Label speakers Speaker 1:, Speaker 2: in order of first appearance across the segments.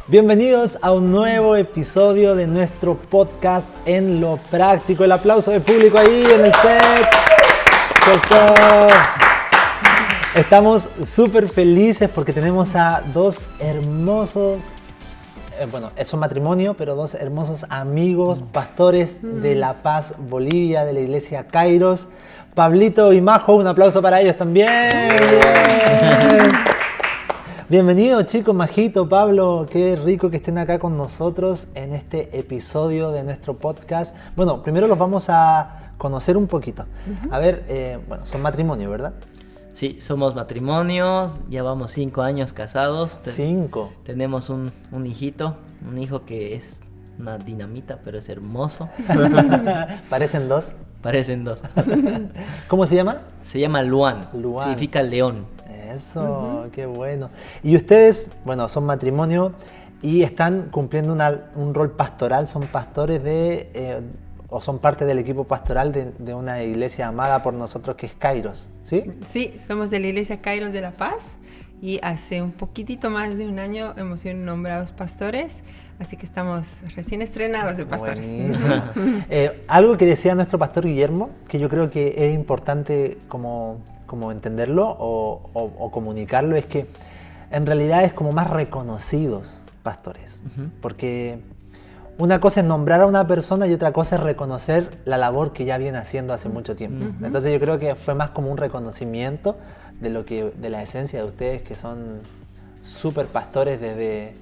Speaker 1: Bienvenidos a un nuevo episodio de nuestro podcast En lo Práctico. El aplauso del público ahí en el set. Estamos súper felices porque tenemos a dos hermosos, es un matrimonio, pero dos hermosos amigos, pastores de La Paz, Bolivia, de la iglesia Kairos. Pablito y Majo, un aplauso para ellos también. Bienvenidos chicos, Majito, Pablo, qué rico que estén acá con nosotros en este episodio de nuestro podcast. Bueno, primero los vamos a conocer un poquito. A ver, son matrimonio, ¿verdad?
Speaker 2: Sí, somos matrimonios, llevamos 5 años casados.
Speaker 1: 5.
Speaker 2: Tenemos un hijito, un hijo que es una dinamita, pero es hermoso.
Speaker 1: ¿Parecen dos?
Speaker 2: Parecen dos.
Speaker 1: ¿Cómo se llama?
Speaker 2: Se llama Luan,
Speaker 1: Luan.
Speaker 2: Significa león.
Speaker 1: Eso, qué bueno. Y ustedes, son matrimonio y están cumpliendo un rol pastoral, son pastores o son parte del equipo pastoral de una iglesia amada por nosotros que es Kairos, ¿sí?
Speaker 3: Sí, somos de la iglesia Kairos de La Paz y hace un poquitito más de un año hemos sido nombrados pastores, así que estamos recién estrenados de pastores.
Speaker 1: Buenísimo. Algo que decía nuestro pastor Guillermo, que yo creo que es importante como entenderlo o comunicarlo, es que en realidad es como más reconocidos pastores, porque una cosa es nombrar a una persona y otra cosa es reconocer la labor que ya viene haciendo hace mucho tiempo. Entonces yo creo que fue más como un reconocimiento de la esencia de ustedes, que son súper pastores desde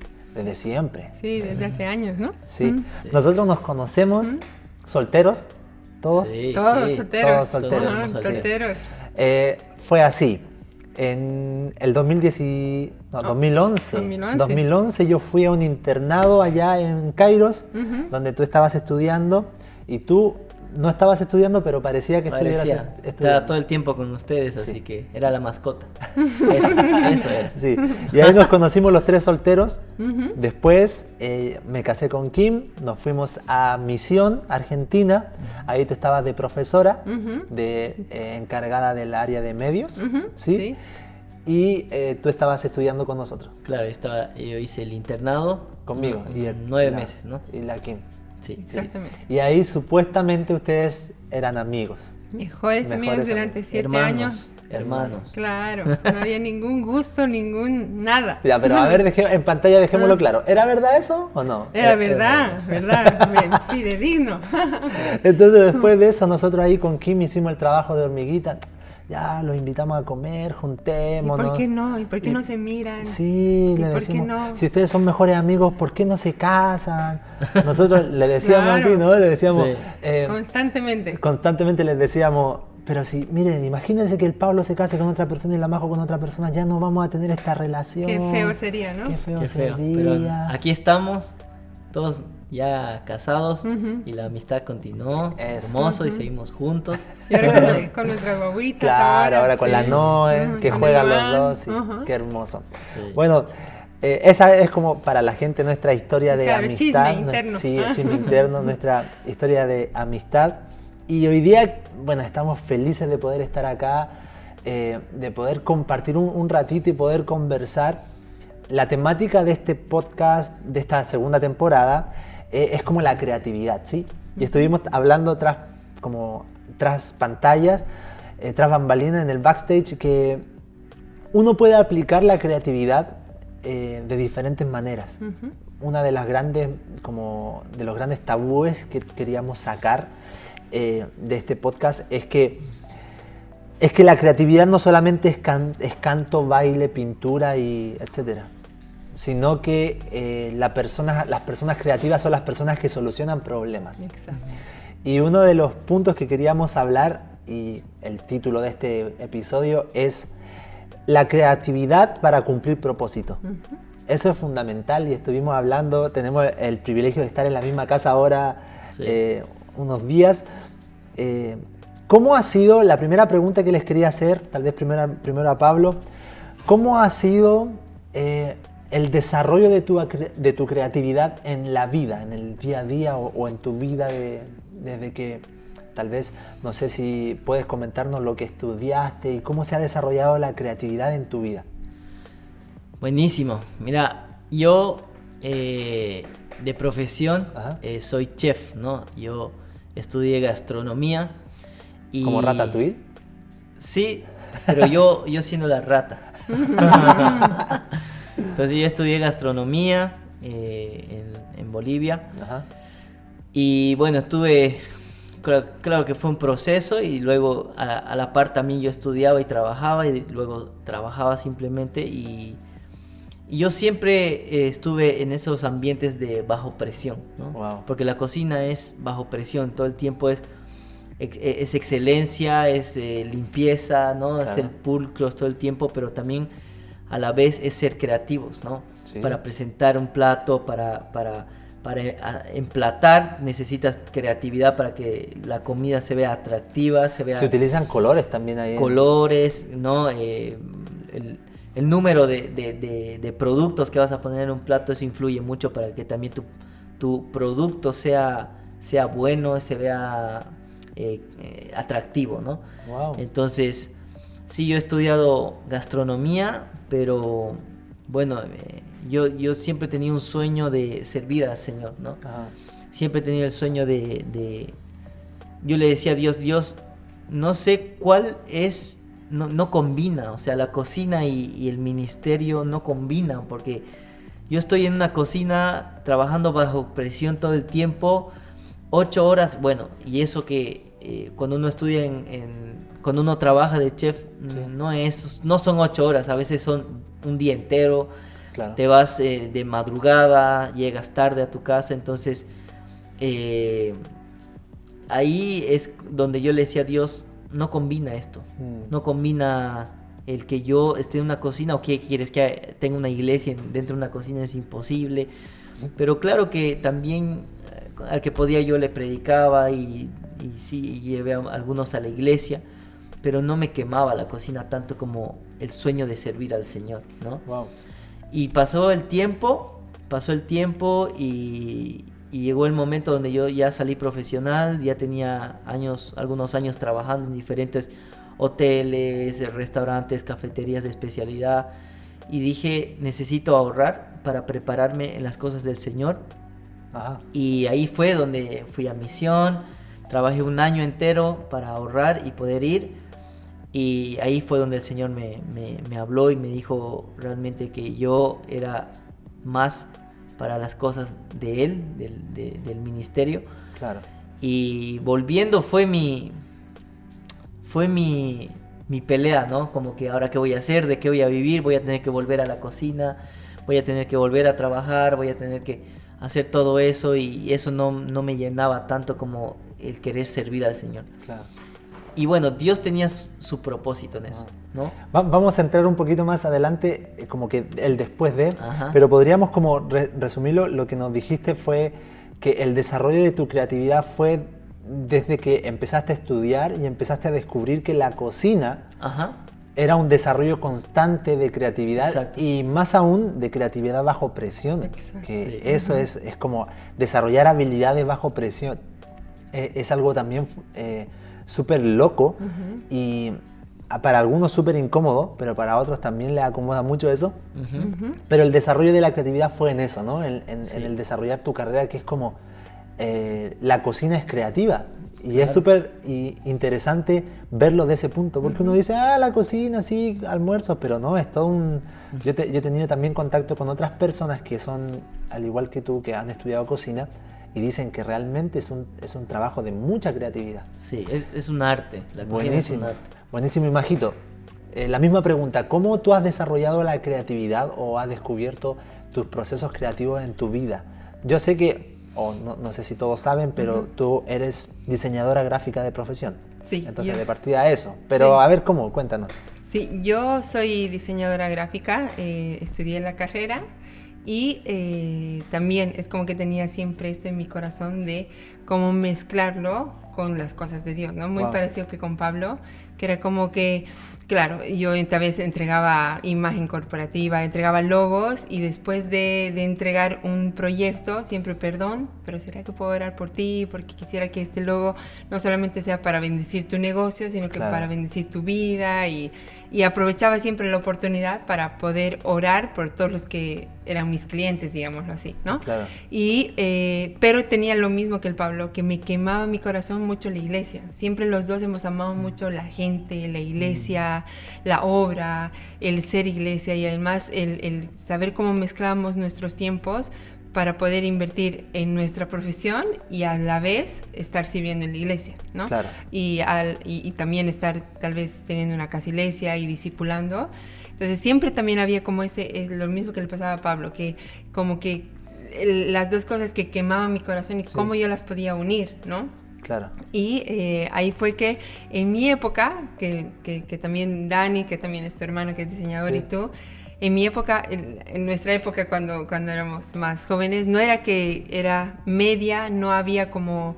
Speaker 1: siempre.
Speaker 3: Sí, desde hace años, ¿no?
Speaker 1: Sí. Nosotros nos conocemos solteros, todos.
Speaker 2: Sí,
Speaker 3: todos
Speaker 2: sí.
Speaker 3: solteros.
Speaker 1: Todos solteros.
Speaker 3: Ajá,
Speaker 2: Sí.
Speaker 3: solteros.
Speaker 1: Fue así. En el 2011 yo fui a un internado allá en Kairos, donde tú estabas estudiando, y tú no estabas estudiando, pero parecía que estuvieras
Speaker 2: Estaba
Speaker 1: estudiando.
Speaker 2: todo el tiempo con ustedes,
Speaker 1: Sí.
Speaker 2: así que era la mascota. Eso era.
Speaker 1: Sí. Y ahí nos conocimos los tres solteros. Después me casé con Kim, nos fuimos a Misión, Argentina. Ahí tú estabas de profesora, encargada del área de medios. ¿Sí?
Speaker 3: Sí.
Speaker 1: Y tú estabas estudiando con nosotros.
Speaker 2: Claro, yo hice el internado.
Speaker 1: Conmigo. Y
Speaker 2: 9 meses, ¿no?
Speaker 1: Y la Kim.
Speaker 2: Sí.
Speaker 3: Exactamente.
Speaker 1: Y ahí supuestamente ustedes eran amigos.
Speaker 3: Mejores amigos durante 7 años.
Speaker 2: Hermanos.
Speaker 3: Claro, no había ningún gusto, nada.
Speaker 1: Ya, pero a ver, en pantalla dejémoslo claro. ¿Era verdad eso o no?
Speaker 3: Era verdad, fidedigno.
Speaker 1: Entonces después de eso nosotros ahí con Kim hicimos el trabajo de hormiguita. Ya, los invitamos a comer, juntémonos.
Speaker 3: ¿Y por qué no? ¿Y por qué no se miran?
Speaker 1: Sí, le
Speaker 3: por
Speaker 1: decimos,
Speaker 3: qué no?
Speaker 1: si ustedes son mejores amigos, ¿por qué no se casan? Nosotros le decíamos
Speaker 3: Claro.
Speaker 1: así, ¿no? Le decíamos,
Speaker 2: Sí.
Speaker 3: Constantemente.
Speaker 1: les decíamos, pero si, miren, imagínense que el Pablo se case con otra persona y la Majo con otra persona, ya no vamos a tener esta relación.
Speaker 3: Qué feo sería, ¿no?
Speaker 1: Qué feo
Speaker 2: Qué feo.
Speaker 1: sería.
Speaker 2: Pero aquí estamos, todos ya casados, y la amistad continuó,
Speaker 1: Eso.
Speaker 2: hermoso, y seguimos juntos.
Speaker 3: Y ahora con nuestras guaguitas.
Speaker 1: Claro, ahora con
Speaker 3: sí.
Speaker 1: la Noe, que
Speaker 3: Con
Speaker 1: juegan
Speaker 3: Iván,
Speaker 1: los dos, sí,
Speaker 3: ajá.
Speaker 1: qué hermoso.
Speaker 2: Sí.
Speaker 1: Bueno, esa es como para la gente nuestra historia de
Speaker 3: Claro,
Speaker 1: amistad.
Speaker 3: chisme interno.
Speaker 1: Sí, el chisme interno, nuestra historia de amistad. Y hoy día, estamos felices de poder estar acá, de poder compartir un ratito y poder conversar. La temática de este podcast, de esta segunda temporada, es como la creatividad, ¿sí? Y estuvimos hablando tras pantallas, tras bambalinas en el backstage, que uno puede aplicar la creatividad de diferentes maneras. Una de los grandes tabúes que queríamos sacar de este podcast es que la creatividad no solamente es canto, baile, pintura y etcétera, sino que las personas creativas son las personas que solucionan problemas.
Speaker 3: Exacto.
Speaker 1: Y uno de los puntos que queríamos hablar, y el título de este episodio, es la creatividad para cumplir propósito. Eso es fundamental y estuvimos hablando, tenemos el privilegio de estar en la misma casa ahora,
Speaker 2: Sí.
Speaker 1: unos días. ¿Cómo ha sido, la primera pregunta que les quería hacer, tal vez primero a Pablo, cómo ha sido el desarrollo de tu creatividad en la vida, en el día a día o en tu vida desde que tal vez, no sé si puedes comentarnos lo que estudiaste y cómo se ha desarrollado la creatividad en tu vida.
Speaker 2: Buenísimo. Mira, yo de profesión soy chef, ¿no? Yo estudié gastronomía y...
Speaker 1: ¿Como Ratatouille?
Speaker 2: Sí, pero yo siendo la rata. Entonces yo estudié gastronomía en Bolivia.
Speaker 1: Ajá.
Speaker 2: Y bueno, claro que fue un proceso y luego a la par también yo estudiaba y trabajaba y luego trabajaba simplemente y yo siempre estuve en esos ambientes de bajo presión, ¿no?
Speaker 1: Wow.
Speaker 2: Porque la cocina es bajo presión, todo el tiempo es excelencia, es limpieza, ¿no?
Speaker 1: Claro.
Speaker 2: Es ser pulcros todo el tiempo, pero también a la vez es ser creativos, ¿no?
Speaker 1: Sí.
Speaker 2: Para presentar un plato, para emplatar necesitas creatividad para que la comida se vea atractiva, se
Speaker 1: utilizan colores también ahí.
Speaker 2: Colores, ¿no? El número de productos que vas a poner en un plato, eso influye mucho para que también tu producto sea bueno, se vea atractivo, ¿no?
Speaker 1: Wow.
Speaker 2: Entonces, sí, yo he estudiado gastronomía, pero bueno, yo siempre he tenido un sueño de servir al Señor, ¿no?
Speaker 1: Ajá.
Speaker 2: Siempre he tenido el sueño yo le decía a Dios, no sé cuál es, no combina, o sea, la cocina y el ministerio no combinan, porque yo estoy en una cocina trabajando bajo presión todo el tiempo, 8 horas, bueno, y eso que cuando uno estudia cuando uno trabaja de chef,
Speaker 1: Sí.
Speaker 2: no son 8 horas, a veces son un día entero.
Speaker 1: Claro.
Speaker 2: Te vas de madrugada, llegas tarde a tu casa, entonces ahí es donde yo le decía a Dios, no combina esto, no combina el que yo esté en una cocina, o que quieres que tenga una iglesia dentro de una cocina, es imposible, pero claro que también al que podía yo le predicaba y sí, llevé a algunos a la iglesia, pero no me quemaba la cocina tanto como el sueño de servir al Señor, ¿no?
Speaker 1: Wow.
Speaker 2: Y pasó el tiempo y llegó el momento donde yo ya salí profesional, ya tenía algunos años trabajando en diferentes hoteles, restaurantes, cafeterías de especialidad, y dije, necesito ahorrar para prepararme en las cosas del Señor.
Speaker 1: Ajá.
Speaker 2: Y ahí fue donde fui a misión, trabajé un año entero para ahorrar y poder ir. Y ahí fue donde el Señor me habló y me dijo realmente que yo era más para las cosas de Él, del ministerio.
Speaker 1: Claro.
Speaker 2: Y volviendo fue mi pelea, ¿no? Como que ahora qué voy a hacer, de qué voy a vivir, voy a tener que volver a la cocina, voy a tener que volver a trabajar, voy a tener que hacer todo eso, y eso no me llenaba tanto como el querer servir al Señor.
Speaker 1: Claro.
Speaker 2: Y bueno, Dios tenía su propósito en eso, ¿no?
Speaker 1: Vamos a entrar un poquito más adelante, como que el después de,
Speaker 2: Ajá.
Speaker 1: pero podríamos como resumirlo. Lo que nos dijiste fue que el desarrollo de tu creatividad fue desde que empezaste a estudiar y empezaste a descubrir que la cocina
Speaker 2: Ajá.
Speaker 1: era un desarrollo constante de creatividad.
Speaker 2: Exacto.
Speaker 1: Y más aún de creatividad bajo presión.
Speaker 3: Exacto.
Speaker 1: Que
Speaker 2: Sí.
Speaker 1: eso es como desarrollar habilidades bajo presión. Es algo también súper loco y para algunos súper incómodo, pero para otros también les acomoda mucho eso. Pero el desarrollo de la creatividad fue en eso, ¿no? En el desarrollar tu carrera, que es como la cocina es creativa. Y
Speaker 2: Claro.
Speaker 1: es súper interesante verlo de ese punto, porque uno dice, la cocina, sí, almuerzos, pero no, es todo un... Yo he tenido también contacto con otras personas que son, al igual que tú, que han estudiado cocina, y dicen que realmente es un trabajo de mucha creatividad.
Speaker 2: Sí, es un arte, la cocina es un
Speaker 1: Buenísimo,
Speaker 2: arte.
Speaker 1: buenísimo. Y Majito, la misma pregunta, ¿cómo tú has desarrollado la creatividad o has descubierto tus procesos creativos en tu vida? Yo sé que, o no sé si todos saben, pero tú eres diseñadora gráfica de profesión.
Speaker 3: Sí.
Speaker 1: Entonces,
Speaker 3: yo-
Speaker 1: de partida eso. Pero
Speaker 3: Sí.
Speaker 1: a ver, ¿cómo? Cuéntanos.
Speaker 3: Sí, yo soy diseñadora gráfica, estudié la carrera y también es como que tenía siempre esto en mi corazón de cómo mezclarlo con las cosas de Dios, ¿no? Muy parecido que con Pablo, que era como que, claro, yo tal vez entregaba imagen corporativa, entregaba logos y después de entregar un proyecto, siempre perdón, pero ¿será que puedo orar por ti? Porque quisiera que este logo no solamente sea para bendecir tu negocio, sino que para bendecir tu vida y aprovechaba siempre la oportunidad para poder orar por todos los que eran mis clientes, digámoslo así, ¿no?
Speaker 1: Claro.
Speaker 3: Pero tenía lo mismo que el Pablo, que me quemaba mi corazón mucho la iglesia. Siempre los dos hemos amado mucho la gente, la iglesia, la obra, el ser iglesia y además el saber cómo mezclamos nuestros tiempos para poder invertir en nuestra profesión y a la vez estar sirviendo en la iglesia, ¿no?
Speaker 1: Claro.
Speaker 3: Y también estar tal vez teniendo una casa iglesia y discipulando. Entonces siempre también había como lo mismo que le pasaba a Pablo, que como que las dos cosas que quemaban mi corazón y cómo yo las podía unir, ¿no?
Speaker 1: Claro.
Speaker 3: Y ahí fue que en mi época, que también Dani, que también es tu hermano que es diseñador y tú, en mi época, en nuestra época cuando éramos más jóvenes, no era que era media, no había como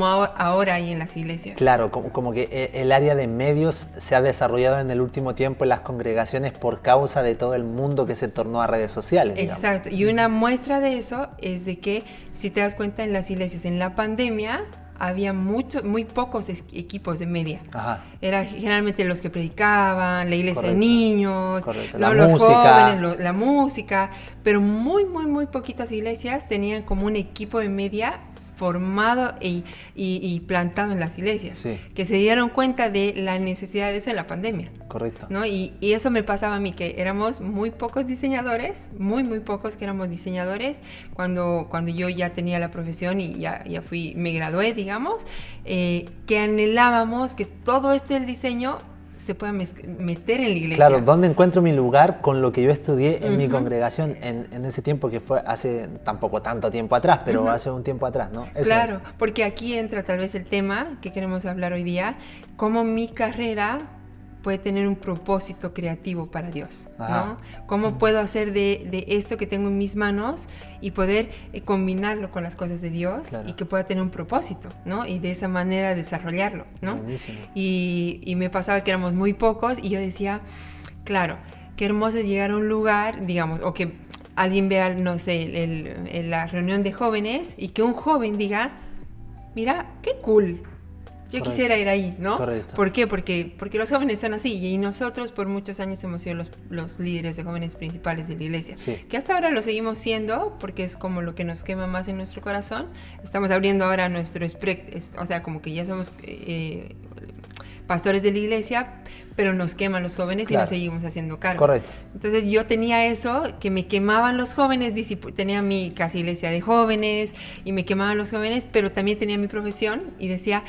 Speaker 3: ahora hay en las iglesias.
Speaker 1: Claro, como que el área de medios se ha desarrollado en el último tiempo en las congregaciones por causa de todo el mundo que se tornó a redes sociales. Digamos.
Speaker 3: Exacto, y una muestra de eso es de que, si te das cuenta, en las iglesias, en la pandemia, había muy pocos equipos de media.
Speaker 1: Ajá.
Speaker 3: Era generalmente los que predicaban, la iglesia de niños,
Speaker 1: la
Speaker 3: los
Speaker 1: música.
Speaker 3: jóvenes, la música, pero muy poquitas iglesias tenían como un equipo de media formado y plantado en las iglesias, que se dieron cuenta de la necesidad de eso en la pandemia.
Speaker 1: Correcto.
Speaker 3: ¿No? Y eso me pasaba a mí, que éramos muy pocos diseñadores, muy pocos que éramos diseñadores, cuando yo ya tenía la profesión y ya me gradué, digamos, que anhelábamos que todo esto del diseño se pueda meter en la iglesia.
Speaker 1: Claro, ¿dónde encuentro mi lugar con lo que yo estudié en mi congregación en ese tiempo que fue hace tampoco tanto tiempo atrás, pero hace un tiempo atrás, ¿no? Eso
Speaker 3: claro, porque aquí entra tal vez el tema que queremos hablar hoy día, cómo mi carrera puede tener un propósito creativo para Dios, ¿no? ¿Cómo puedo hacer de esto que tengo en mis manos y poder combinarlo con las cosas de Dios y que pueda tener un propósito, ¿no? Y de esa manera desarrollarlo, ¿no?
Speaker 1: Buenísimo.
Speaker 3: Y me pasaba que éramos muy pocos y yo decía, claro, qué hermoso es llegar a un lugar, digamos, o que alguien vea, no sé, la reunión de jóvenes y que un joven diga, mira, qué cool. Yo quisiera ir ahí, ¿no?
Speaker 1: Correcto.
Speaker 3: ¿Por qué? Porque los jóvenes son así y nosotros por muchos años hemos sido los líderes de jóvenes principales de la iglesia. Que hasta ahora lo seguimos siendo porque es como lo que nos quema más en nuestro corazón. Estamos abriendo ahora nuestro o sea, como que ya somos pastores de la iglesia, pero nos queman los jóvenes y nos seguimos haciendo cargo.
Speaker 1: Correcto.
Speaker 3: Entonces yo tenía eso, que me quemaban los jóvenes, tenía mi casa iglesia de jóvenes y me quemaban los jóvenes, pero también tenía mi profesión y decía,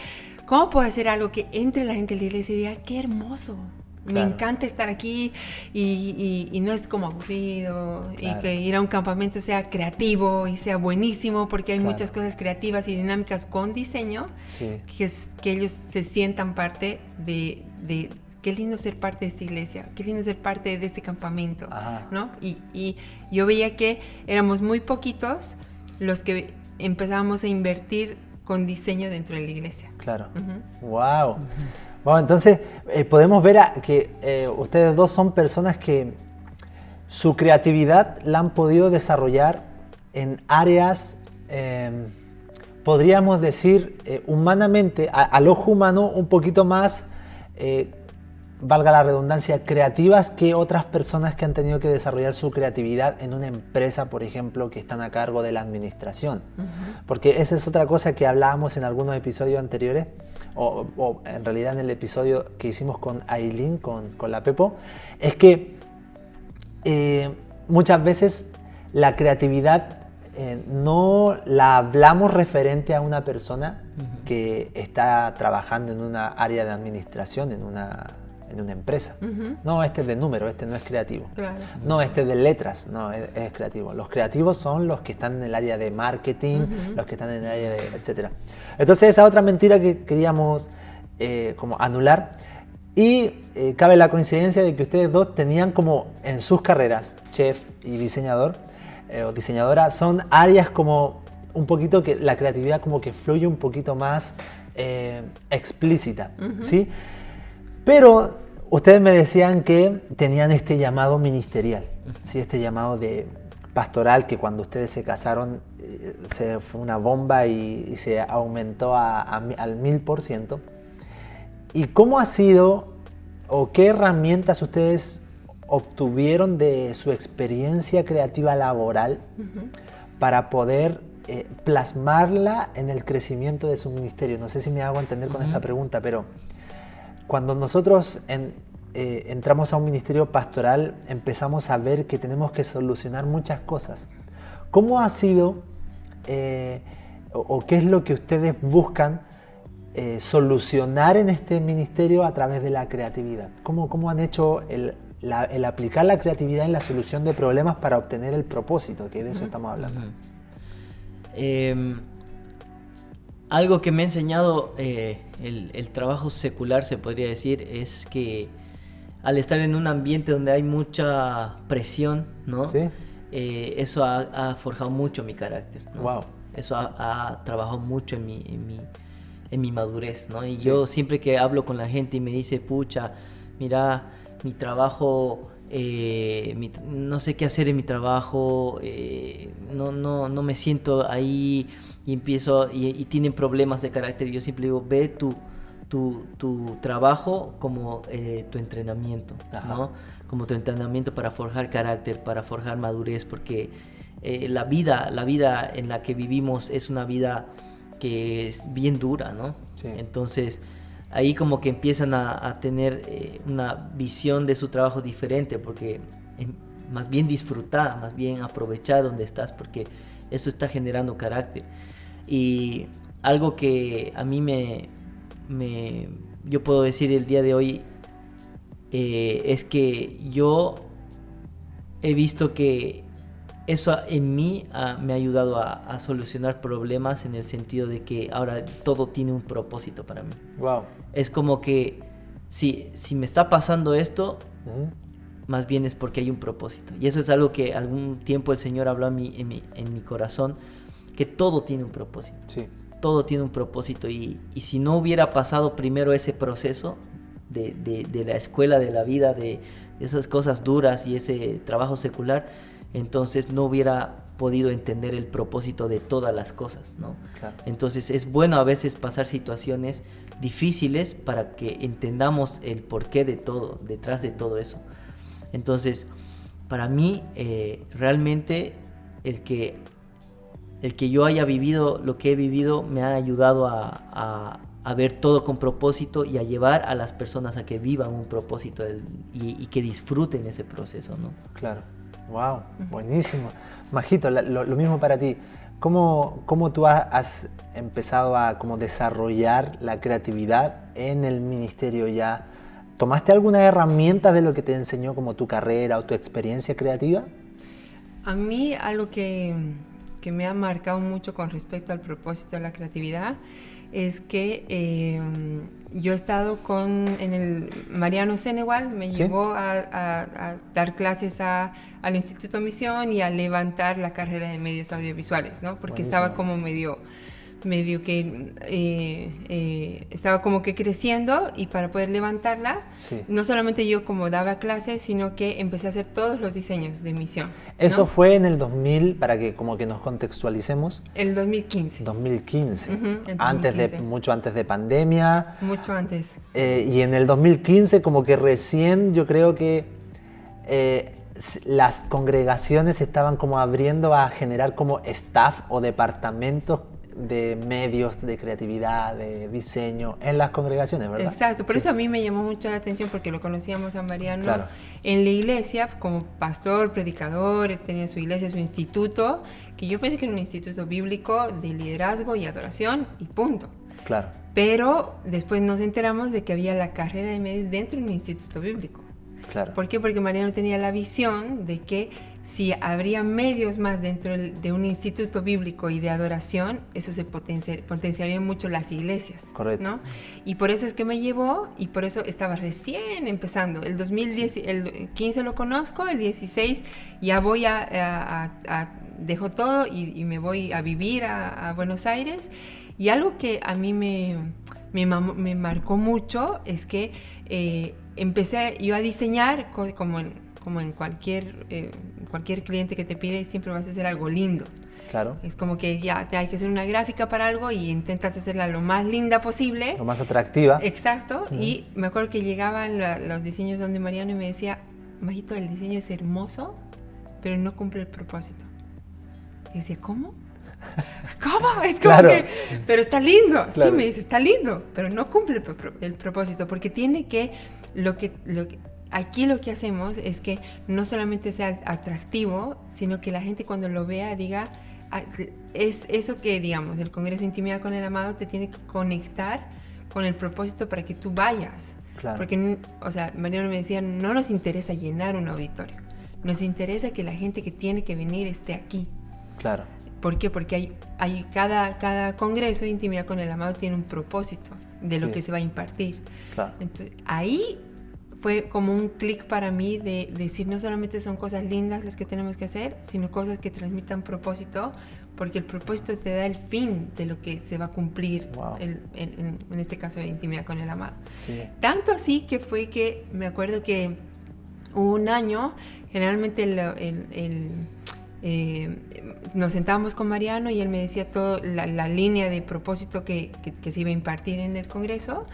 Speaker 3: ¿cómo puedo hacer algo que entre la gente de la iglesia y diga, qué hermoso? Me encanta estar aquí y no es como aburrido y que ir a un campamento sea creativo y sea buenísimo porque hay muchas cosas creativas y dinámicas con diseño que ellos se sientan parte de qué lindo ser parte de esta iglesia, qué lindo ser parte de este campamento, ¿no? Y yo veía que éramos muy poquitos los que empezábamos a invertir con diseño dentro de la iglesia.
Speaker 1: Claro. Wow. Bueno, entonces podemos ver que ustedes dos son personas que su creatividad la han podido desarrollar en áreas, podríamos decir, humanamente, al ojo humano, un poquito más, valga la redundancia, creativas que otras personas que han tenido que desarrollar su creatividad en una empresa, por ejemplo, que están a cargo de la administración. Porque esa es otra cosa que hablábamos en algunos episodios anteriores, o en realidad en el episodio que hicimos con Aileen, con la Pepo, es que muchas veces la creatividad no la hablamos referente a una persona que está trabajando en una área de administración, en una empresa. No, este es de número, este no es creativo. No, este es de letras, no, es creativo. Los creativos son los que están en el área de marketing, los que están en el área de etcétera. Entonces esa otra mentira que queríamos como anular, y cabe la coincidencia de que ustedes dos tenían como en sus carreras, chef y diseñador o diseñadora, son áreas como un poquito que la creatividad como que fluye un poquito más explícita, ¿sí? Pero ustedes me decían que tenían este llamado ministerial, ¿sí? Este llamado de pastoral, que cuando ustedes se casaron se fue una bomba y se aumentó al 1000%. ¿Y cómo ha sido o qué herramientas ustedes obtuvieron de su experiencia creativa laboral para poder plasmarla en el crecimiento de su ministerio? No sé si me hago entender con esta pregunta, pero cuando nosotros entramos a un ministerio pastoral, empezamos a ver que tenemos que solucionar muchas cosas. ¿Cómo ha sido o qué es lo que ustedes buscan solucionar en este ministerio a través de la creatividad? ¿Cómo han hecho el aplicar la creatividad en la solución de problemas para obtener el propósito? Que de eso estamos hablando.
Speaker 2: Algo que me ha enseñado el trabajo secular, se podría decir, es que al estar en un ambiente donde hay mucha presión, ¿no? ¿Sí? Eso ha forjado mucho mi carácter, ¿no? Wow. Eso ha trabajado mucho en mi madurez, ¿no? Y yo siempre que hablo con la gente y me dice, pucha, mira, mi trabajo, no sé qué hacer en mi trabajo, no me siento ahí, y empiezo, y tienen problemas de carácter, y yo siempre digo, ve tu trabajo como tu entrenamiento, ¿no? Como tu entrenamiento para forjar carácter, para forjar madurez, porque la vida en la que vivimos es una vida que es bien dura, ¿no? Sí. Entonces, ahí como que empiezan a tener una visión de su trabajo diferente, porque más bien disfrutar, más bien aprovechar donde estás, porque eso está generando carácter. Y algo que a mí yo puedo decir el día de hoy es que yo he visto que eso en mí me ha ayudado a solucionar problemas, en el sentido de que ahora todo tiene un propósito para mí. Wow. Es como que si me está pasando esto, más bien es porque hay un propósito. Y eso es algo que algún tiempo el Señor habló en mi corazón, que todo tiene un propósito. Sí. Todo tiene un propósito. Y si no hubiera pasado primero ese proceso de la escuela de la vida, de esas cosas duras y ese trabajo secular, entonces no hubiera podido entender el propósito de todas las cosas, ¿no? Claro. Entonces es bueno a veces pasar situaciones difíciles para que entendamos el porqué de todo, detrás de todo eso. Entonces, para mí, realmente el que yo haya vivido lo que he vivido me ha ayudado a ver todo con propósito, y a llevar a las personas a que vivan un propósito y que disfruten ese proceso, ¿no? Claro.
Speaker 1: Wow, buenísimo. Majito, lo mismo para ti. ¿Cómo tú has empezado a como desarrollar la creatividad en el ministerio ya? ¿Tomaste alguna herramienta de lo que te enseñó como tu carrera o tu experiencia creativa?
Speaker 3: A mí algo que me ha marcado mucho con respecto al propósito de la creatividad es que yo he estado en el Mariano Senegal, me llevó a dar clases al Instituto Misión y a levantar la carrera de medios audiovisuales, ¿no? Porque buenísimo. Estaba como medio que estaba como que creciendo, y para poder levantarla, no solamente yo como daba clases, sino que empecé a hacer todos los diseños de misión, ¿no?
Speaker 1: Eso fue en el 2000, para que como que nos contextualicemos.
Speaker 3: El 2015.
Speaker 1: 2015. Mucho antes de pandemia.
Speaker 3: Mucho antes.
Speaker 1: Y en el 2015 como que recién yo creo que las congregaciones estaban como abriendo a generar como staff o departamentos de medios, de creatividad, de diseño en las congregaciones, ¿verdad?
Speaker 3: Exacto, por eso a mí me llamó mucho la atención, porque lo conocíamos a Mariano en la iglesia como pastor, predicador. Él tenía su iglesia, su instituto, que yo pensé que era un instituto bíblico de liderazgo y adoración y punto. Claro. Pero después nos enteramos de que había la carrera de medios dentro de un instituto bíblico. Claro. ¿Por qué? Porque Mariano tenía la visión de que si habría medios más dentro de un instituto bíblico y de adoración, eso se potenciaría mucho las iglesias. Correcto. ¿No? Y por eso es que me llevó, y por eso estaba recién empezando. El 2010, el 15 lo conozco, el 16 ya voy a dejo todo y me voy a vivir a Buenos Aires. Y algo que a mí me marcó mucho es que empecé yo a diseñar como en cualquier cliente que te pide, siempre vas a hacer algo lindo.
Speaker 1: Claro.
Speaker 3: Es como que ya hay que hacer una gráfica para algo y intentas hacerla lo más linda posible.
Speaker 1: Lo más atractiva.
Speaker 3: Exacto. Y me acuerdo que llegaban los diseños donde Mariano y me decía, Majito, el diseño es hermoso, pero no cumple el propósito. Y yo decía, ¿cómo? ¿Cómo? Es como
Speaker 1: claro.
Speaker 3: que, pero está lindo.
Speaker 1: Claro.
Speaker 3: Sí, me dice, está lindo, pero no cumple el propósito, porque tiene que, aquí lo que hacemos es que no solamente sea atractivo, sino que la gente cuando lo vea diga, es eso que, digamos, el Congreso de Intimidad con el Amado te tiene que conectar con el propósito para que tú vayas.
Speaker 1: Claro.
Speaker 3: Porque, o sea, Mariano me decía, no nos interesa llenar un auditorio, nos interesa que la gente que tiene que venir esté aquí.
Speaker 1: Claro.
Speaker 3: ¿Por qué? Porque hay cada Congreso de Intimidad con el Amado tiene un propósito de lo que se va a impartir.
Speaker 1: Claro.
Speaker 3: Entonces, ahí fue como un clic para mí de decir, no solamente son cosas lindas las que tenemos que hacer, sino cosas que transmitan propósito, porque el propósito te da el fin de lo que se va a cumplir,
Speaker 1: wow.
Speaker 3: en este caso de Intimidad con el Amado.
Speaker 1: Sí.
Speaker 3: Tanto así que fue que me acuerdo que hubo un año, generalmente nos sentábamos con Mariano y él me decía toda la línea de propósito que se iba a impartir en el Congreso.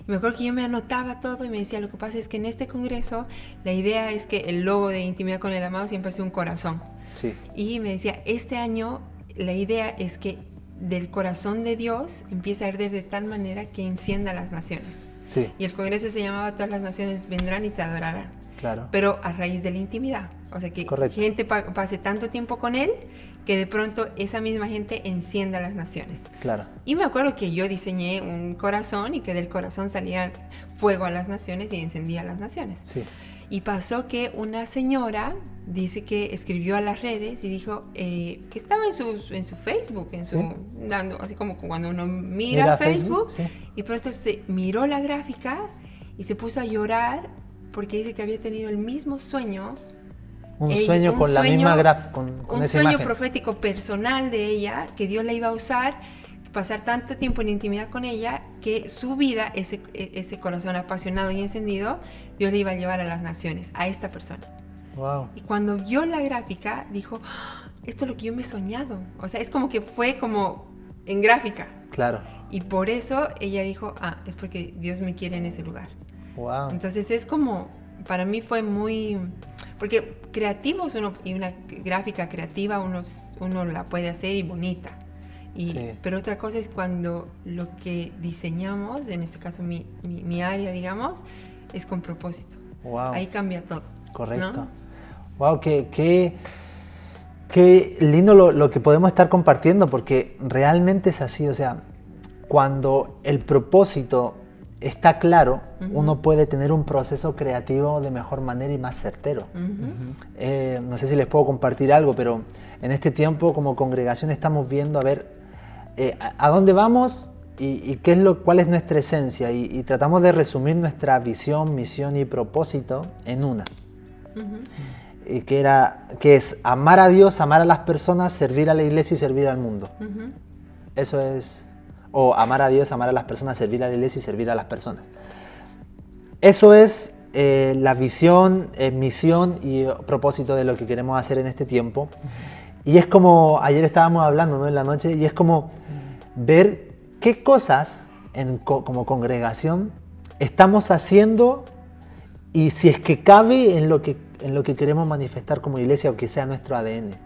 Speaker 3: Y me acuerdo que yo me anotaba todo y me decía, lo que pasa es que en este Congreso la idea es que el logo de Intimidad con el Amado siempre es un corazón.
Speaker 1: Sí.
Speaker 3: Y me decía, este año la idea es que del corazón de Dios empiece a arder de tal manera que encienda a las naciones.
Speaker 1: Sí.
Speaker 3: Y el Congreso se llamaba Todas las naciones vendrán y te adorarán.
Speaker 1: Claro.
Speaker 3: Pero a raíz de la intimidad. O sea, que
Speaker 1: correcto.
Speaker 3: gente pase tanto tiempo con él que de pronto esa misma gente encienda a las naciones.
Speaker 1: Claro.
Speaker 3: Y me acuerdo que yo diseñé un corazón y que del corazón salía fuego a las naciones y encendía a las naciones.
Speaker 1: Sí.
Speaker 3: Y pasó que una señora dice que escribió a las redes y dijo que estaba en su Facebook, dando, así como cuando uno mira Facebook,
Speaker 1: sí.
Speaker 3: Y pronto se miró la gráfica y se puso a llorar porque dice que había tenido el mismo sueño.
Speaker 1: Un sueño con la misma gráfica, con
Speaker 3: un
Speaker 1: esa
Speaker 3: sueño
Speaker 1: imagen.
Speaker 3: profético personal de ella, que Dios la iba a usar, pasar tanto tiempo en intimidad con ella, que su vida, ese corazón apasionado y encendido, Dios le iba a llevar a las naciones, a esta persona.
Speaker 1: Wow.
Speaker 3: Y cuando vio la gráfica, dijo, ¡ah! Esto es lo que yo me he soñado. O sea, es como que fue como en gráfica.
Speaker 1: Claro.
Speaker 3: Y por eso ella dijo, es porque Dios me quiere en ese lugar.
Speaker 1: Wow.
Speaker 3: Entonces es como, para mí fue muy... Porque creativos y una gráfica creativa uno la puede hacer y bonita.
Speaker 1: Sí.
Speaker 3: Pero otra cosa es cuando lo que diseñamos, en este caso mi área, digamos, es con propósito.
Speaker 1: Wow.
Speaker 3: Ahí cambia todo.
Speaker 1: Correcto.
Speaker 3: ¿No?
Speaker 1: Wow, qué lindo lo que podemos estar compartiendo, porque realmente es así. O sea, cuando el propósito está claro, uno puede tener un proceso creativo de mejor manera y más certero. No sé si les puedo compartir algo, pero en este tiempo como congregación estamos viendo a ver a dónde vamos y cuál es nuestra esencia, y tratamos de resumir nuestra visión, misión y propósito en una. Y que es amar a Dios, amar a las personas, servir a la iglesia y servir al mundo. Eso es... O amar a Dios, amar a las personas, servir a la iglesia y servir a las personas. Eso es la visión, misión y propósito de lo que queremos hacer en este tiempo. Y es como, ayer estábamos hablando, ¿no?, en la noche, y es como ver qué cosas como congregación estamos haciendo, y si es que cabe en lo que queremos manifestar como iglesia, o que sea nuestro ADN.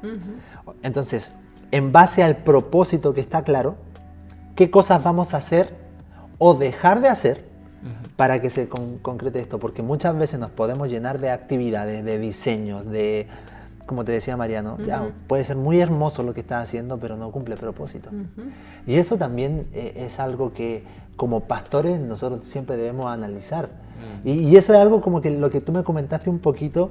Speaker 1: Entonces, en base al propósito que está claro, qué cosas vamos a hacer o dejar de hacer para que se concrete esto, porque muchas veces nos podemos llenar de actividades, de diseños, de, como te decía Mariano, ya puede ser muy hermoso lo que estás haciendo, pero no cumple propósito. Y eso también es algo que como pastores nosotros siempre debemos analizar. Y eso es algo como que lo que tú me comentaste un poquito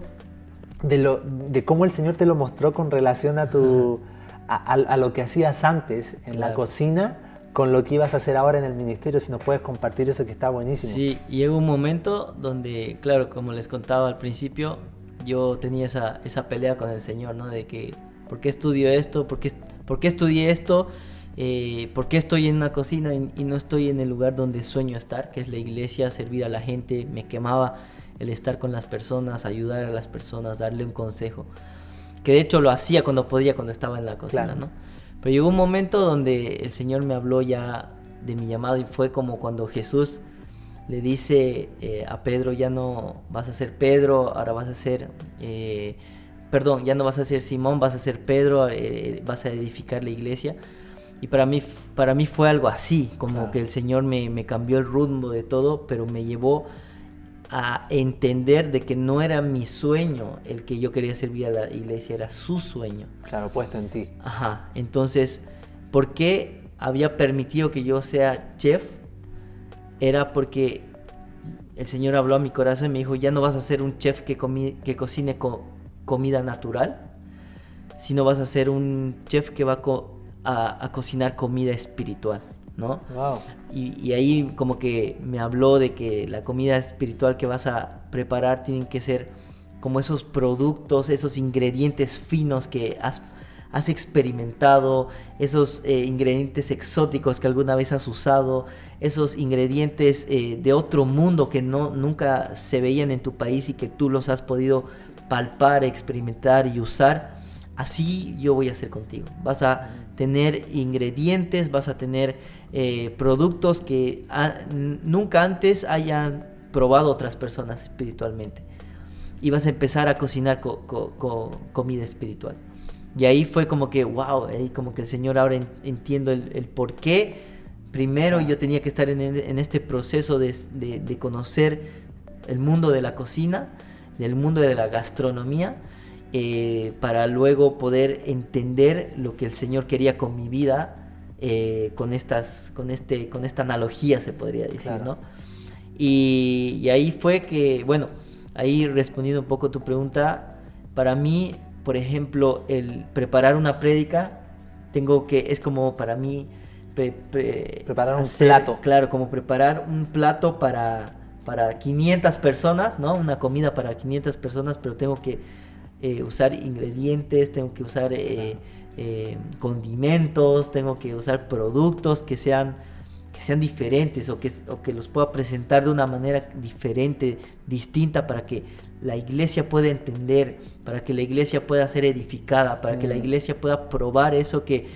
Speaker 1: de cómo el Señor te lo mostró con relación a lo que hacías antes en la cocina, con lo que ibas a hacer ahora en el ministerio. Si nos puedes compartir eso, que está buenísimo.
Speaker 2: Sí, llegó un momento donde, claro, como les contaba al principio, yo tenía esa pelea con el Señor, ¿no? De que, ¿Por qué estudio esto? ¿Por qué estudié esto? ¿Por qué estoy en una cocina y no estoy en el lugar donde sueño estar, que es la iglesia, servir a la gente? Me quemaba el estar con las personas, ayudar a las personas, darle un consejo. Que de hecho lo hacía cuando podía, cuando estaba en la cocina,
Speaker 1: claro,
Speaker 2: ¿no? Pero llegó un momento donde el Señor me habló ya de mi llamado, y fue como cuando Jesús le dice a Pedro: ya no vas a ser Pedro, ahora vas a ser... ya no vas a ser Simón, vas a ser Pedro, vas a edificar la iglesia. Y para mí fue algo así, como claro, que el Señor me cambió el rumbo de todo, pero me llevó a entender de que no era mi sueño el que yo quería servir a la iglesia, era su sueño.
Speaker 1: Claro, puesto en ti.
Speaker 2: Ajá, entonces, ¿por qué había permitido que yo sea chef? Era porque el Señor habló a mi corazón y me dijo: ya no vas a ser un chef que cocine comida natural, sino vas a ser un chef que va a cocinar comida espiritual, ¿no?
Speaker 1: Wow.
Speaker 2: Y ahí como que me habló de que la comida espiritual que vas a preparar tienen que ser como esos productos, esos ingredientes finos que has experimentado, esos ingredientes exóticos que alguna vez has usado, esos ingredientes de otro mundo que nunca se veían en tu país y que tú los has podido palpar, experimentar y usar. Así yo voy a hacer contigo. Vas a tener ingredientes, vas a tener productos que nunca antes hayan probado otras personas espiritualmente. Y vas a empezar a cocinar comida espiritual. Y ahí fue como que, wow, ahí como que el Señor ahora entiendo el por qué. Primero yo tenía que estar en este proceso de conocer el mundo de la cocina, del mundo de la gastronomía, para luego poder entender lo que el Señor quería con mi vida, con esta analogía se podría decir, claro, ¿no? Y ahí fue que, bueno, ahí respondiendo un poco tu pregunta, para mí, por ejemplo, el preparar una prédica, es como para mí
Speaker 1: preparar un plato.
Speaker 2: Claro, como preparar un plato para 500 personas, ¿no? Una comida para 500 personas, pero tengo que usar ingredientes, tengo que usar condimentos, tengo que usar productos que sean diferentes o que los pueda presentar de una manera diferente, distinta, para que la iglesia pueda entender, para que la iglesia pueda ser edificada, para que la iglesia pueda probar eso que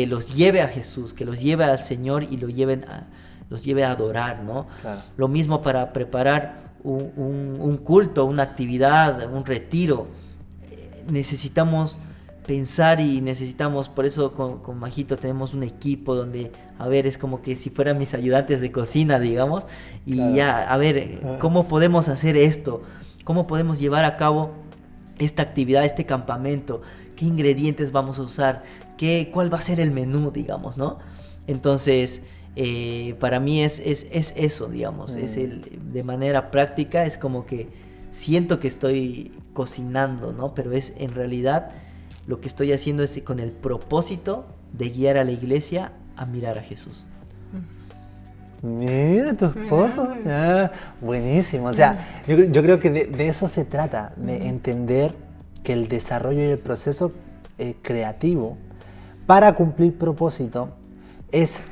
Speaker 2: los lleve a Jesús, que los lleve al Señor y los lleve a adorar, ¿no? Claro. Lo mismo para preparar un culto, una actividad, un retiro. Necesitamos pensar y necesitamos, por eso con Majito tenemos un equipo donde, a ver, es como que si fueran mis ayudantes de cocina, digamos, y claro, ya, a ver, ¿cómo podemos hacer esto? ¿Cómo podemos llevar a cabo esta actividad, este campamento? ¿Qué ingredientes vamos a usar? ¿Cuál va a ser el menú, digamos, no? Entonces, para mí es eso, digamos, de manera práctica, es como que siento que estoy cocinando, ¿no? Pero en realidad lo que estoy haciendo es con el propósito de guiar a la iglesia a mirar a Jesús.
Speaker 1: Mira, tu esposo. Buenísimo. O sea, yo creo que de eso se trata, de entender que el desarrollo y el proceso creativo para cumplir propósito es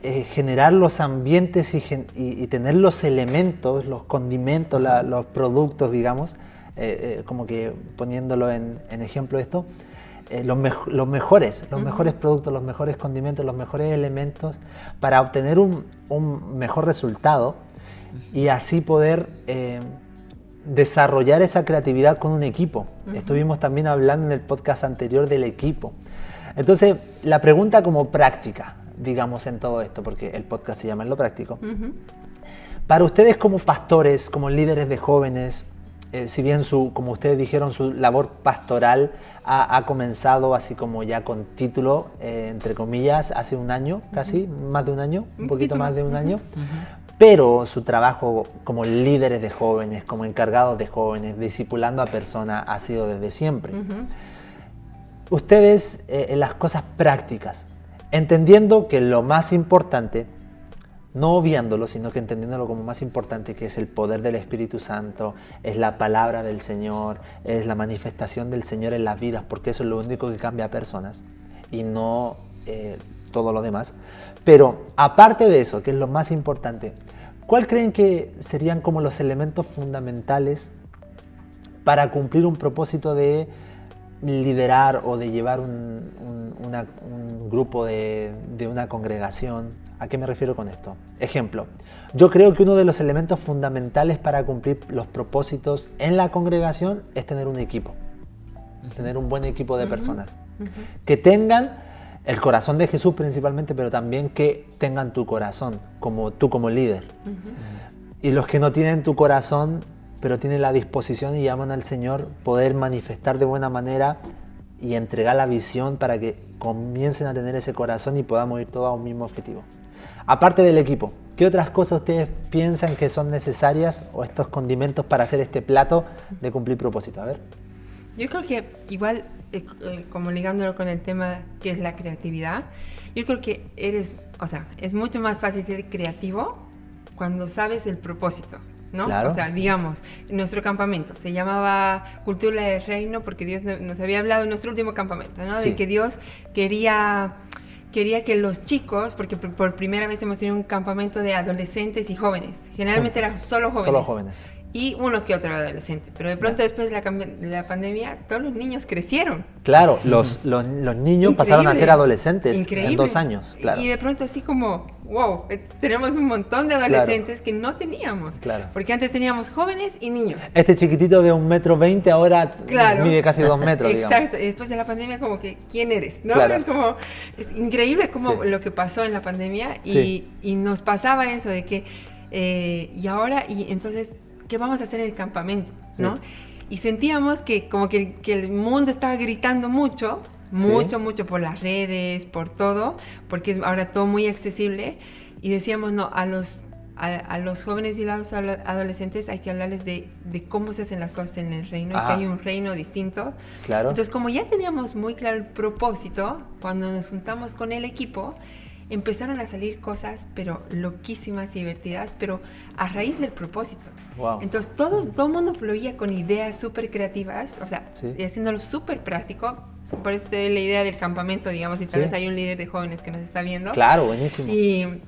Speaker 1: generar los ambientes y tener los elementos, los condimentos, los productos, digamos, como que poniéndolo en ejemplo esto, los mejores productos, los mejores condimentos, los mejores elementos para obtener un mejor resultado y así poder desarrollar esa creatividad con un equipo. Estuvimos también hablando en el podcast anterior del equipo. Entonces, la pregunta como práctica, digamos, en todo esto, porque el podcast se llama En lo Práctico. Para ustedes como pastores, como líderes de jóvenes, si bien como ustedes dijeron, su labor pastoral ha comenzado así como ya con título, entre comillas, hace un año casi, más de un año, un poquito más de un año, pero su trabajo como líderes de jóvenes, como encargados de jóvenes, discipulando a personas, ha sido desde siempre. Ustedes, en las cosas prácticas, entendiendo que lo más importante no obviándolo, sino que entendiéndolo como más importante, que es el poder del Espíritu Santo, es la palabra del Señor, es la manifestación del Señor en las vidas, porque eso es lo único que cambia a personas y no todo lo demás. Pero aparte de eso, que es lo más importante, ¿cuál creen que serían como los elementos fundamentales para cumplir un propósito de liderar o de llevar un grupo de una congregación? ¿A qué me refiero con esto? Ejemplo, yo creo que uno de los elementos fundamentales para cumplir los propósitos en la congregación es tener un equipo, tener un buen equipo de personas, que tengan el corazón de Jesús principalmente, pero también que tengan tu corazón, como tú como líder. Y los que no tienen tu corazón, pero tienen la disposición y llaman al Señor, poder manifestar de buena manera y entregar la visión para que comiencen a tener ese corazón y podamos ir todos a un mismo objetivo. Aparte del equipo, ¿qué otras cosas ustedes piensan que son necesarias o estos condimentos para hacer este plato de cumplir propósito? A ver.
Speaker 3: Yo creo que igual, como ligándolo con el tema que es la creatividad, yo creo que es mucho más fácil ser creativo cuando sabes el propósito, ¿no?
Speaker 1: Claro.
Speaker 3: O sea, digamos, nuestro campamento se llamaba Cultura del Reino porque Dios nos había hablado en nuestro último campamento, ¿no?
Speaker 1: Sí.
Speaker 3: De que Dios quería que los chicos, porque por primera vez hemos tenido un campamento de adolescentes y jóvenes. Generalmente eran solo jóvenes.
Speaker 1: Solo jóvenes.
Speaker 3: Y uno que otro adolescente. Pero de pronto después de la pandemia, todos los niños crecieron.
Speaker 1: Claro, los niños pasaron a ser adolescentes en 2 años. Claro.
Speaker 3: Y de pronto así como, wow, tenemos un montón de adolescentes que no teníamos.
Speaker 1: Claro.
Speaker 3: Porque antes teníamos jóvenes y niños.
Speaker 1: Este chiquitito de 1,20 m ahora mide casi 2 metros, digamos.
Speaker 3: Exacto. Y después de la pandemia como que, ¿quién eres? ¿No?
Speaker 1: Claro.
Speaker 3: Es increíble como lo que pasó en la pandemia. Y nos pasaba eso de que, y entonces, ¿qué vamos a hacer en el campamento? ¿No? Sí. Y sentíamos que como que el mundo estaba gritando mucho por las redes, por todo, porque es ahora todo muy accesible. Y decíamos, no, a los jóvenes y los adolescentes hay que hablarles de cómo se hacen las cosas en el reino, y que hay un reino distinto.
Speaker 1: Claro.
Speaker 3: Entonces, como ya teníamos muy claro el propósito, cuando nos juntamos con el equipo, empezaron a salir cosas, pero loquísimas y divertidas, pero a raíz del propósito.
Speaker 1: Wow.
Speaker 3: Entonces, todo el mundo fluía con ideas súper creativas, o sea, y haciéndolo súper práctico. Por eso te doy la idea del campamento, digamos, y tal vez hay un líder de jóvenes que nos está viendo.
Speaker 1: Claro, buenísimo.
Speaker 3: Y,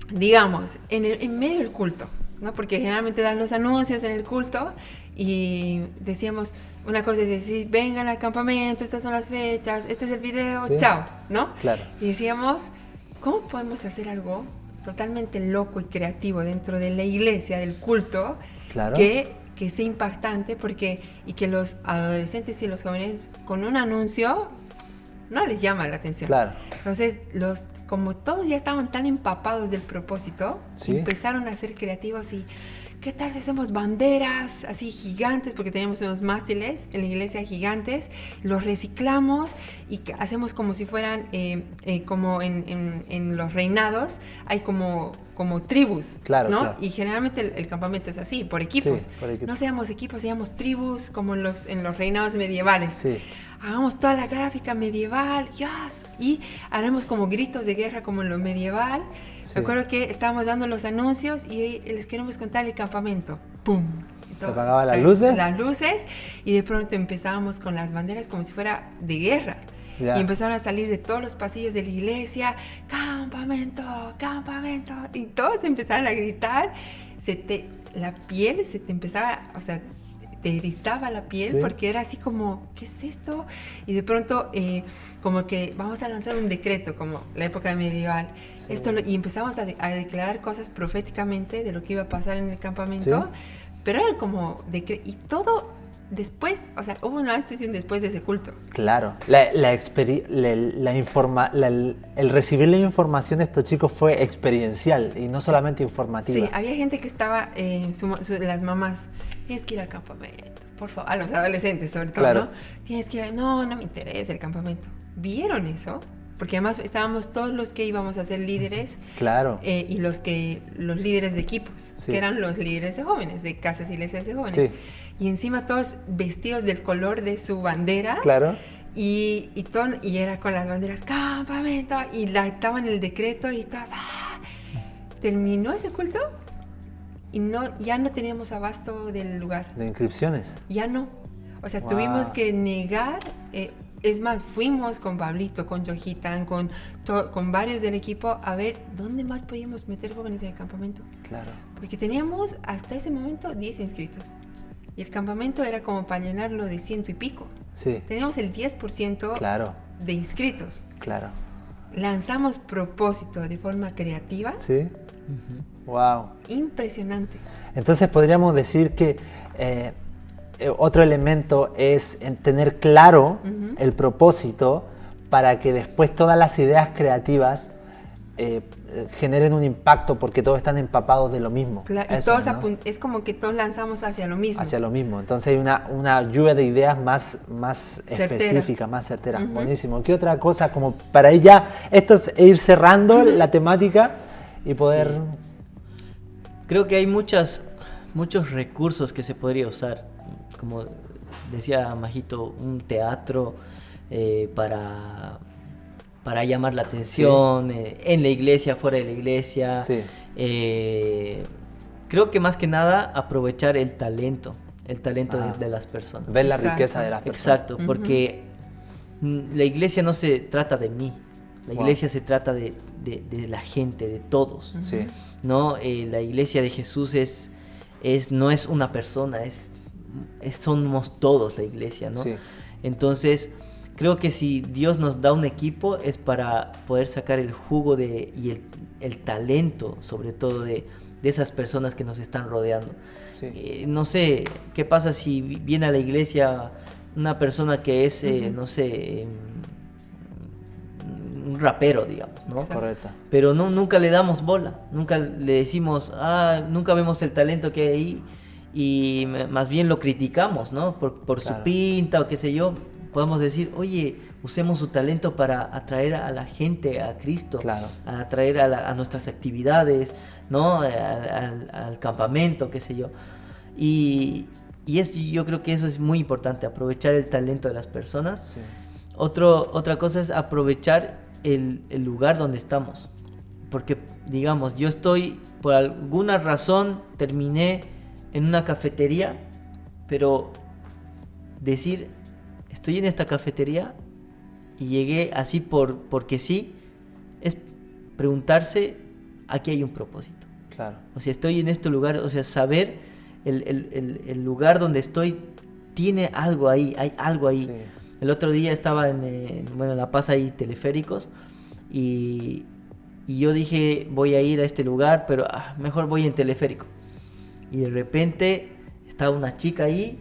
Speaker 3: digamos, en medio del culto, ¿no? Porque generalmente dan los anuncios en el culto y decíamos, una cosa es decir, vengan al campamento, estas son las fechas, este es el video, chao, ¿no?
Speaker 1: Claro.
Speaker 3: Y decíamos, ¿cómo podemos hacer algo totalmente loco y creativo dentro de la iglesia, del culto, que sea impactante y que los adolescentes y los jóvenes con un anuncio no les llama la atención?
Speaker 1: Claro.
Speaker 3: Entonces, como todos ya estaban tan empapados del propósito, empezaron a ser creativos y ¿qué tal si hacemos banderas así gigantes? Porque teníamos unos mástiles en la iglesia gigantes, los reciclamos y hacemos como si fueran, como en los reinados, hay como tribus,
Speaker 1: claro,
Speaker 3: ¿no?
Speaker 1: Claro.
Speaker 3: Y generalmente el campamento es así, por equipos.
Speaker 1: Sí, por equipos.
Speaker 3: No seamos equipos, seamos tribus, como en los reinados medievales.
Speaker 1: Sí.
Speaker 3: Hagamos toda la gráfica medieval, y haremos como gritos de guerra como en lo medieval. Me acuerdo que estábamos dando los anuncios y les queremos contar el campamento. ¡Pum!
Speaker 1: ¿Se apagaban las luces?
Speaker 3: Las luces, y de pronto empezábamos con las banderas como si fuera de guerra. Y empezaron a salir de todos los pasillos de la iglesia, campamento, campamento, y todos empezaron a gritar. La piel se te empezaba, o sea, te erizaba la piel porque era así como, ¿qué es esto? Y de pronto, como que vamos a lanzar un decreto, como la época medieval. Y empezamos a declarar cosas proféticamente de lo que iba a pasar en el campamento, pero era como y todo después, o sea, hubo un antes y un después de ese culto.
Speaker 1: Claro, el recibir la información de estos chicos fue experiencial y no solamente informativa.
Speaker 3: Sí, había gente que estaba, las mamás, tienes que ir al campamento, por favor, a los adolescentes sobre todo, ¿no? Tienes que ir, no me interesa el campamento. ¿Vieron eso? Porque además estábamos todos los que íbamos a ser líderes, y los líderes de equipos, que eran los líderes de jóvenes, de casas iglesias de jóvenes. Y encima todos vestidos del color de su bandera.
Speaker 1: Claro.
Speaker 3: Y era con las banderas, campamento, y estaban el decreto y todos, terminó ese culto y ya no teníamos abasto del lugar.
Speaker 1: ¿De inscripciones?
Speaker 3: Ya no. O sea,
Speaker 1: Wow.
Speaker 3: tuvimos que negar. Es más, fuimos con Pablito, con Johitan, con varios del equipo a ver dónde más podíamos meter jóvenes en el campamento.
Speaker 1: Claro.
Speaker 3: Porque teníamos hasta ese momento 10 inscritos. Y el campamento era como para llenarlo de 100 y pico.
Speaker 1: Sí.
Speaker 3: Teníamos el 10%
Speaker 1: Claro,
Speaker 3: de inscritos.
Speaker 1: claro.
Speaker 3: Lanzamos propósito de forma creativa.
Speaker 1: ¿Sí? Wow.
Speaker 3: Impresionante.
Speaker 1: Entonces podríamos decir que otro elemento es en tener claro el propósito para que después todas las ideas creativas generen un impacto porque todos están empapados de lo mismo.
Speaker 3: Y
Speaker 1: Eso,
Speaker 3: todos
Speaker 1: ¿no?
Speaker 3: es como que todos lanzamos hacia lo mismo.
Speaker 1: Hacia lo mismo. Entonces hay una lluvia de ideas más
Speaker 3: Certera.
Speaker 1: específica, más certera. Buenísimo. ¿Qué otra cosa? Como para ella, esto es ir cerrando la temática y poder...
Speaker 2: Sí. Creo que hay muchos recursos que se podría usar. Como decía Majito, un teatro para llamar la atención, en la iglesia, fuera de la iglesia.
Speaker 1: Sí.
Speaker 2: Creo que más que nada aprovechar el talento de las personas.
Speaker 1: Ver la
Speaker 3: Exacto.
Speaker 1: riqueza de las personas.
Speaker 2: Exacto, porque la iglesia no se trata de mí, la iglesia se trata de la gente, de todos.
Speaker 1: Sí.
Speaker 2: ¿No? La iglesia de Jesús no es una persona, somos todos la iglesia, ¿no?
Speaker 1: Sí.
Speaker 2: Entonces, creo que si Dios nos da un equipo es para poder sacar el jugo y el talento, sobre todo de esas personas que nos están rodeando.
Speaker 1: Sí.
Speaker 2: No sé, ¿qué pasa si viene a la iglesia una persona que es, no sé, un rapero, digamos, ¿no?
Speaker 3: Exacto.
Speaker 1: Correcto.
Speaker 2: Pero nunca le damos bola, nunca le decimos, nunca vemos el talento que hay ahí y más bien lo criticamos, ¿no? Por
Speaker 1: Claro.
Speaker 2: su pinta o qué sé yo. Podemos decir, oye, usemos su talento para atraer a la gente a Cristo,
Speaker 1: Claro.
Speaker 2: a atraer a nuestras actividades, ¿no? Al campamento, qué sé yo. Y yo creo que eso es muy importante, aprovechar el talento de las personas.
Speaker 1: Sí.
Speaker 2: Otra cosa es aprovechar el lugar donde estamos. Porque, digamos, yo por alguna razón, terminé en una cafetería, pero decir, estoy en esta cafetería y llegué así porque sí, es preguntarse, aquí hay un propósito.
Speaker 1: Claro.
Speaker 2: O sea, estoy en este lugar, o sea, saber el lugar donde estoy tiene algo ahí, hay algo ahí.
Speaker 1: Sí.
Speaker 2: El otro día estaba en La Paz, hay teleféricos y yo dije, voy a ir a este lugar, pero mejor voy en teleférico. Y de repente estaba una chica ahí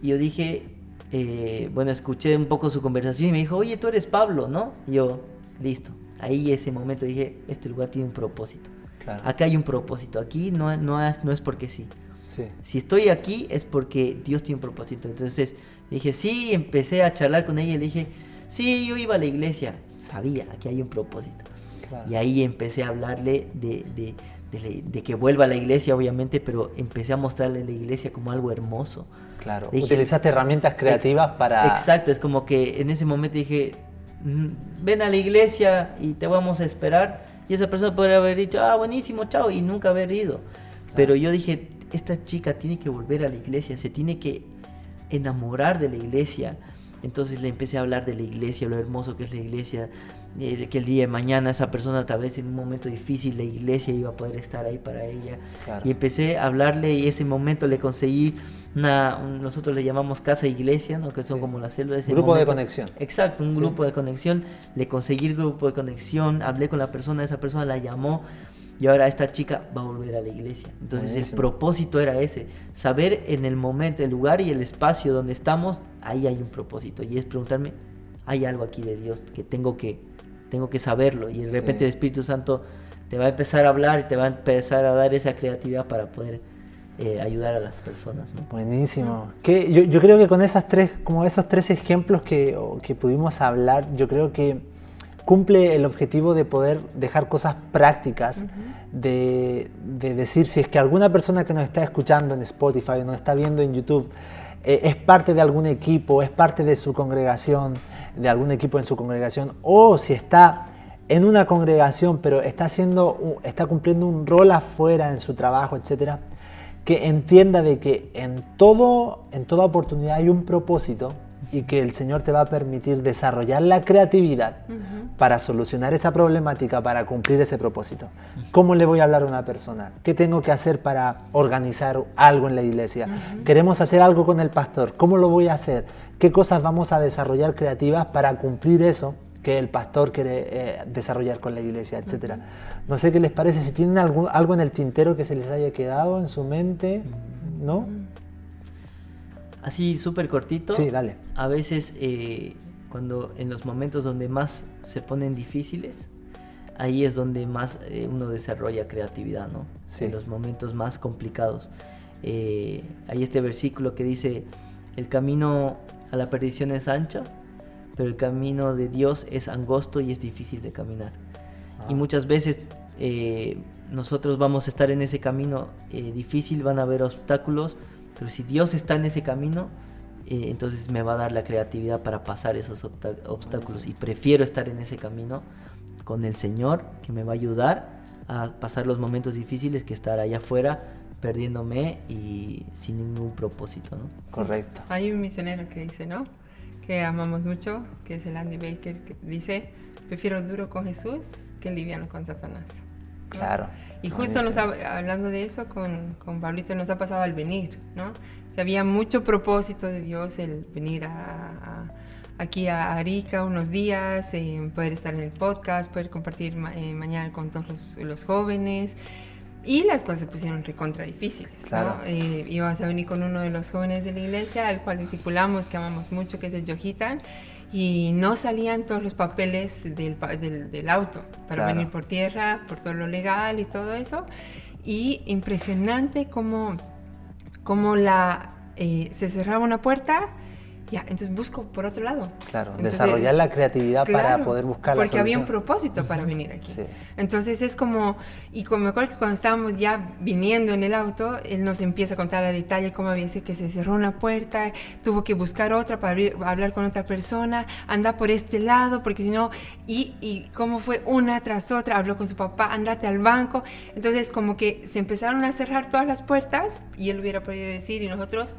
Speaker 2: y yo dije, escuché un poco su conversación y me dijo, oye, tú eres Pablo, ¿no? Y yo, listo. Ahí ese momento dije, este lugar tiene un propósito.
Speaker 1: Claro.
Speaker 2: Acá hay un propósito, aquí no es porque sí.
Speaker 1: Sí.
Speaker 2: Si estoy aquí es porque Dios tiene un propósito. Entonces dije, sí, empecé a charlar con ella y le dije, sí, yo iba a la iglesia, sabía, aquí hay un propósito.
Speaker 1: Claro.
Speaker 2: Y ahí empecé a hablarle de que vuelva a la iglesia, obviamente, pero empecé a mostrarle la iglesia como algo hermoso.
Speaker 1: Claro.
Speaker 2: Dije,
Speaker 1: Utilizaste herramientas creativas para...
Speaker 2: Exacto, es como que en ese momento dije, ven a la iglesia y te vamos a esperar. Y esa persona podría haber dicho, buenísimo, chao, y nunca haber ido. Claro. Pero yo dije, esta chica tiene que volver a la iglesia, se tiene que enamorar de la iglesia. Entonces le empecé a hablar de la iglesia, lo hermoso que es la iglesia, que el día de mañana esa persona tal vez en un momento difícil la iglesia iba a poder estar ahí para ella. Claro. Y empecé a hablarle y ese momento le conseguí nosotros le llamamos casa iglesia, ¿no? Que son como las células.
Speaker 1: Grupo de conexión.
Speaker 2: Exacto, un grupo de conexión. Le conseguí el grupo de conexión, hablé con la persona, esa persona la llamó. Y ahora esta chica va a volver a la iglesia. Entonces buenísimo. El propósito era ese. Saber en el momento, el lugar y el espacio donde estamos, ahí hay un propósito. Y es preguntarme, hay algo aquí de Dios que tengo que saberlo. Y de repente el Espíritu Santo te va a empezar a hablar y te va a empezar a dar esa creatividad para poder ayudar a las personas, ¿no?
Speaker 1: Buenísimo. Que yo creo que con esos tres ejemplos que pudimos hablar, yo creo que cumple el objetivo de poder dejar cosas prácticas, de decir, si es que alguna persona que nos está escuchando en Spotify o nos está viendo en YouTube es parte de algún equipo, es parte de su congregación, de algún equipo en su congregación, o si está en una congregación, pero está cumpliendo un rol afuera en su trabajo, etcétera, que entienda de que en toda oportunidad hay un propósito y que el Señor te va a permitir desarrollar la creatividad para solucionar esa problemática, para cumplir ese propósito. ¿Cómo le voy a hablar a una persona? ¿Qué tengo que hacer para organizar algo en la iglesia? ¿Queremos hacer algo con el pastor? ¿Cómo lo voy a hacer? ¿Qué cosas vamos a desarrollar creativas para cumplir eso que el pastor quiere desarrollar con la iglesia, etcétera? No sé qué les parece, si tienen algo en el tintero que se les haya quedado en su mente, ¿no?
Speaker 2: Así súper cortito.
Speaker 1: Sí, dale.
Speaker 2: A veces cuando en los momentos donde más se ponen difíciles, ahí es donde más uno desarrolla creatividad, ¿no?
Speaker 1: Sí.
Speaker 2: En los momentos más complicados. Hay este versículo que dice, el camino a la perdición es ancho, pero el camino de Dios es angosto y es difícil de caminar. Y muchas veces nosotros vamos a estar en ese camino difícil, van a haber obstáculos, pero si Dios está en ese camino, entonces me va a dar la creatividad para pasar esos obstáculos. Y prefiero estar en ese camino con el Señor, que me va a ayudar a pasar los momentos difíciles, que estar allá afuera perdiéndome y sin ningún propósito, ¿no?
Speaker 1: Correcto.
Speaker 3: Hay un misionero que dice, ¿no?, que amamos mucho, que es el Andy Baker, que dice, prefiero duro con Jesús que liviano con Satanás, ¿no?
Speaker 1: Claro.
Speaker 3: Y justo hablando de eso con Pablito, nos ha pasado al venir, ¿no? Que había mucho propósito de Dios el venir aquí a Arica unos días, poder estar en el podcast, poder compartir mañana con todos los jóvenes. Y las cosas se pusieron recontra difíciles,
Speaker 1: claro,
Speaker 3: ¿no? Íbamos a venir con uno de los jóvenes de la iglesia, al cual discipulamos, que amamos mucho, que es el Johitan, y no salían todos los papeles del auto para venir por tierra, por todo lo legal y todo eso. Y impresionante cómo se cerraba una puerta, ya, entonces busco por otro lado.
Speaker 1: Claro,
Speaker 3: entonces,
Speaker 1: desarrollar la creatividad para poder buscar la solución.
Speaker 3: Porque había un propósito para venir aquí.
Speaker 1: Sí.
Speaker 3: Entonces es como, me acuerdo que cuando estábamos ya viniendo en el auto, él nos empieza a contar a detalle cómo había sido que se cerró una puerta, tuvo que buscar otra para hablar con otra persona, anda por este lado, porque si no, y cómo fue una tras otra, habló con su papá, andate al banco. Entonces como que se empezaron a cerrar todas las puertas y él hubiera podido decir, y nosotros...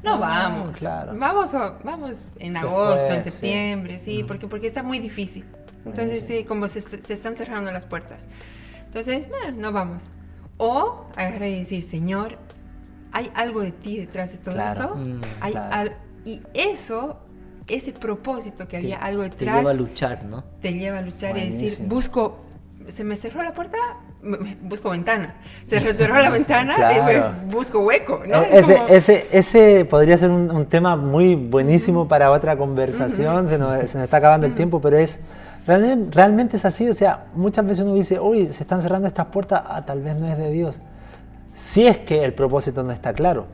Speaker 3: No, vamos,
Speaker 1: claro.
Speaker 3: vamos en agosto,
Speaker 1: después,
Speaker 3: en septiembre, sí, porque está muy difícil. Entonces, sí, como se están cerrando las puertas. Entonces, no vamos. O agarrar y decir, Señor, hay algo de ti detrás de todo esto. Y ese propósito que había algo detrás.
Speaker 2: Te lleva a luchar, ¿no?
Speaker 3: Te lleva a luchar.
Speaker 1: Buenísimo.
Speaker 3: Y decir, se me cerró la puerta, busco ventana. Se cerró la ventana,
Speaker 1: claro.
Speaker 3: Busco hueco, ¿no?
Speaker 1: Ese podría ser un tema muy buenísimo para otra conversación. Se nos está acabando el tiempo, pero realmente es así. O sea, muchas veces uno dice, uy, se están cerrando estas puertas, tal vez no es de Dios. Si es que el propósito no está claro.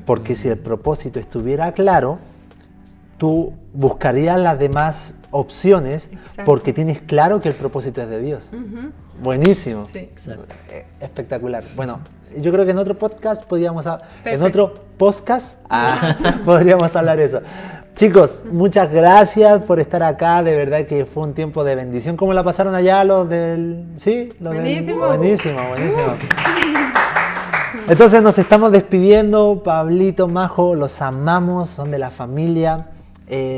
Speaker 1: Porque si el propósito estuviera claro, tú buscarías las demás opciones. Exacto. Porque tienes claro que el propósito es de Dios. Buenísimo.
Speaker 3: Sí. Exacto.
Speaker 1: Espectacular. Bueno, yo creo que en otro podcast podríamos hablar eso. Chicos, muchas gracias por estar acá. De verdad que fue un tiempo de bendición. ¿Cómo la pasaron allá los del...? ¿Sí?
Speaker 3: Buenísimo.
Speaker 1: Buenísimo. Entonces nos estamos despidiendo. Pablito, Majo, los amamos, son de la familia.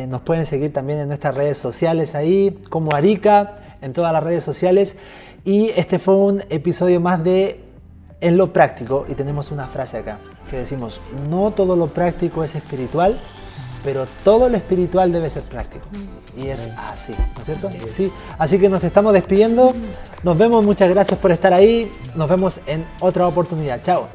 Speaker 1: Nos pueden seguir también en nuestras redes sociales ahí, como Arica, en todas las redes sociales. Y este fue un episodio más de En lo Práctico. Y tenemos una frase acá, que decimos, no todo lo práctico es espiritual, pero todo lo espiritual debe ser práctico. Y es así, ¿no es cierto? Sí. Así que nos estamos despidiendo. Nos vemos, muchas gracias por estar ahí. Nos vemos en otra oportunidad. Chao.